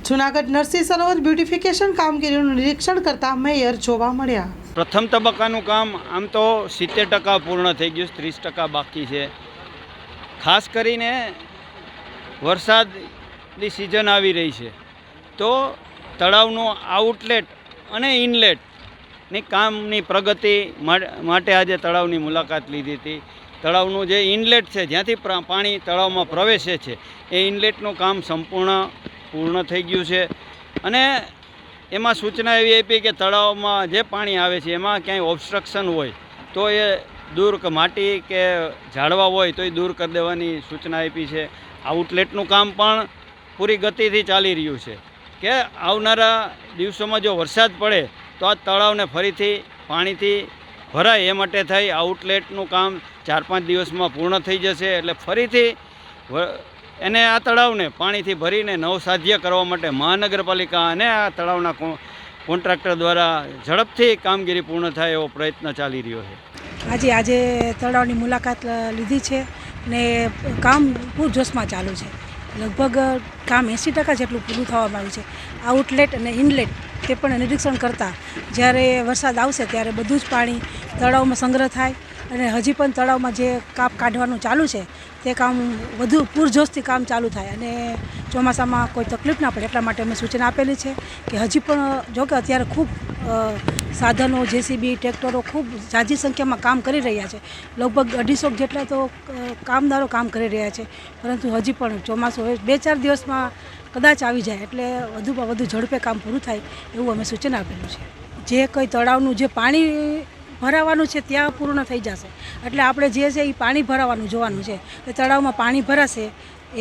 જૂનાગઢ નરસિંહ સરોવર beautification કામગીરીનું નિરીક્ષણ કરતા મેયર જોવા મળ્યા। પ્રથમ તબક્કાનું કામ આમ તો 70% પૂર્ણ થઈ ગયું, 30% બાકી છે। ખાસ કરીને વરસાદની સિઝન આવી રહી છે તો તળાવનું આઉટલેટ અને ઇનલેટની કામની પ્રગતિ માટે આજે તળાવની મુલાકાત લીધી હતી। તળાવનું જે ઇનલેટ છે, જ્યાંથી પાણી તળાવમાં પ્રવેશે છે, એ ઇનલેટનું કામ પૂર્ણ થઈ ગયું છે અને એમાં સૂચના એવી આપી કે તળાવમાં જે પાણી આવે છે એમાં ક્યાંય ઓબ્સ્ટ્રક્શન હોય તો એ દૂર, માટી કે ઝાડવા હોય તો એ દૂર કરી દેવાની સૂચના આપી છે। આઉટલેટનું કામ પણ પૂરી ગતિથી ચાલી રહ્યું છે કે આવનારા દિવસોમાં જો વરસાદ પડે તો આ તળાવને ફરીથી પાણીથી ભરાય એ માટે થઈ આઉટલેટનું કામ 4-5 દિવસમાં પૂર્ણ થઈ જશે। એટલે ફરીથી એને આ તળાવને પાણીથી ભરીને નવસાધ્ય કરવા માટે મહાનગરપાલિકા અને આ તળાવના કોન્ટ્રાક્ટર દ્વારા ઝડપથી કામગીરી પૂર્ણ થાય એવો પ્રયત્ન ચાલી રહ્યો છે। આજે તળાવની મુલાકાત લીધી છે ને કામ પૂરજોશમાં ચાલુ છે। લગભગ કામ 80% જેટલું પૂરું થવામાં આવ્યું છે। આઉટલેટ અને ઇનલેટ તે પણ નિરીક્ષણ કરતાં જ્યારે વરસાદ આવશે ત્યારે બધું જ પાણી તળાવમાં સંગ્રહ થાય અને હજી પણ તળાવમાં જે કાપ કાઢવાનું ચાલુ છે તે કામ વધુ પૂરજોશથી કામ ચાલુ થાય અને ચોમાસામાં કોઈ તકલીફ ના પડે એટલા માટે અમે સૂચના આપેલી છે કે હજી પણ જો કે અત્યારે ખૂબ સાધનો, જેસીબી, ટ્રેક્ટરો ખૂબ ઝાઝી સંખ્યામાં કામ કરી રહ્યા છે। લગભગ 250 જેટલા તો કામદારો કામ કરી રહ્યા છે, પરંતુ હજી પણ ચોમાસું 2-4 દિવસમાં કદાચ આવી જાય એટલે વધુમાં વધુ ઝડપે કામ પૂરું થાય એવું અમે સૂચના આપેલું છે। જે કંઈ તળાવનું જે પાણી ભરાવાનું છે ત્યાં પૂર્ણ થઈ જશે એટલે આપણે જે છે એ પાણી ભરાવાનું જોવાનું છે। એ તળાવમાં પાણી ભરાશે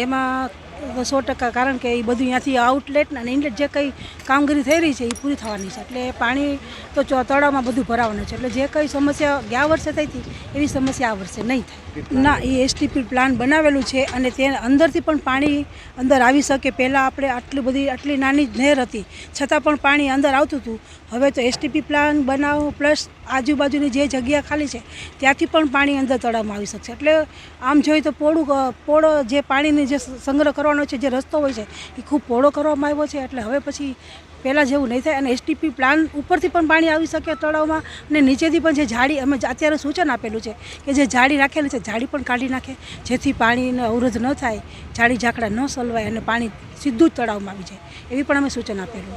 એમાં 100%, કારણ કે એ બધું ત્યાંથી આઉટલેટ અને ઇનલેટ જે કંઈ કામગીરી થઈ રહી છે એ પૂરી થવાની છે એટલે પાણી તો તળાવમાં બધું ભરાવાનું છે। એટલે જે કંઈ સમસ્યા ગયા વર્ષે થઈ હતી એવી સમસ્યા આ વર્ષે નહીં થાય ના। એ એસટીપી પ્લાન બનાવેલું છે અને તે અંદરથી પણ પાણી અંદર આવી શકે। પહેલાં આપણે આટલી નાની નહેર હતી છતાં પણ પાણી અંદર આવતું હતું, હવે તો એસટીપી પ્લાન બનાવો પ્લસ આજુબાજુની જે જગ્યા ખાલી છે ત્યાંથી પણ પાણી અંદર તળાવમાં આવી શકશે। એટલે આમ જોઈએ તો પોળો જે પાણીની જે સંગ્રહ કરવાનો છે, જે રસ્તો હોય છે એ ખૂબ પહોળો કરવામાં આવ્યો છે। એટલે હવે પછી પહેલાં જેવું નહીં થાય અને એસટીપી પ્લાન ઉપરથી પણ પાણી આવી શકે તળાવમાં અને નીચેથી પણ જે જાળી અમે અત્યારે સૂચન આપેલું છે કે જે જાળી રાખેલી છે જાળી પણ કાઢી નાખે જેથી પાણીનો અવરોધ ન થાય, જાળી ઝાકડા ન સલવાય અને પાણી સીધું જ તળાવમાં આવી જાય એવી પણ અમે સૂચન આપેલું છે।